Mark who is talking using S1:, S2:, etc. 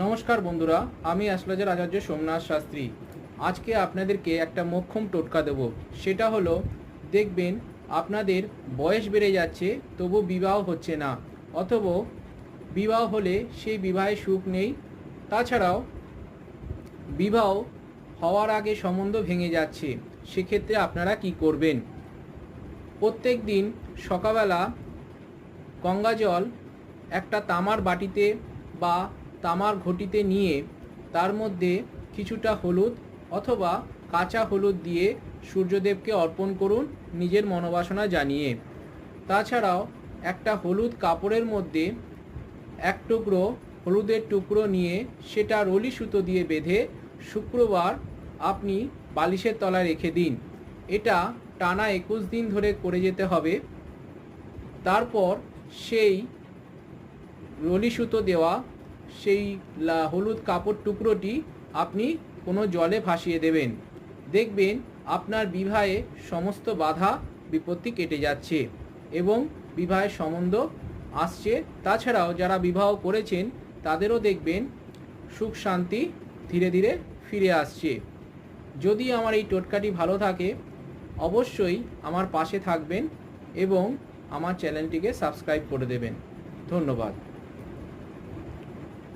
S1: নমস্কার বন্ধুরা, আমি অ্যাস্ট্রোলজার আচার্য সোমনাথ শাস্ত্রী। আজকে আপনাদেরকে একটা মোক্ষম টোটকা দেব। সেটা হলো, দেখবেন আপনাদের বয়স বেড়ে যাচ্ছে তবু বিবাহ হচ্ছে না, অথবা বিবাহ হলে সেই বিবাহে সুখ নেই। তাছাড়াও বিবাহ হওয়ার আগে সম্বন্ধ ভেঙে যাচ্ছে। সেক্ষেত্রে আপনারা কি করবেন? প্রত্যেক দিন সকালবেলা গঙ্গা জল একটা তামার বাটিতে বা তামার ঘটিতে নিয়ে তার মধ্যে কিছুটা হলুদ অথবা কাঁচা হলুদ দিয়ে সূর্যদেবকে অর্পণ করুন, নিজের মনোবাসনা জানিয়ে। তাছাড়াও একটা হলুদ কাপড়ের মধ্যে এক টুকরো হলুদের টুকরো নিয়ে সেটা রলি সুতো দিয়ে বেঁধে শুক্রবার আপনি বালিশের তলায় রেখে দিন। এটা টানা 21 দিন ধরে করে যেতে হবে। তারপর সেই রলি সুতো দেওয়া সেই হলুদ কাপড় টুকরোটি আপনি কোনো জলে ভাসিয়ে দেবেন। দেখবেন আপনার বিবাহে সমস্ত বাধা বিপত্তি কেটে যাচ্ছে এবং বিবাহের সম্বন্ধ আসছে। তাছাড়াও যারা বিবাহ করেছেন তাদেরও দেখবেন সুখ শান্তি ধীরে ধীরে ফিরে আসছে। যদি আমার এই টোটকাটি ভালো থাকে অবশ্যই আমার পাশে থাকবেন এবং আমার চ্যানেলটিকে সাবস্ক্রাইব করে দেবেন। ধন্যবাদ।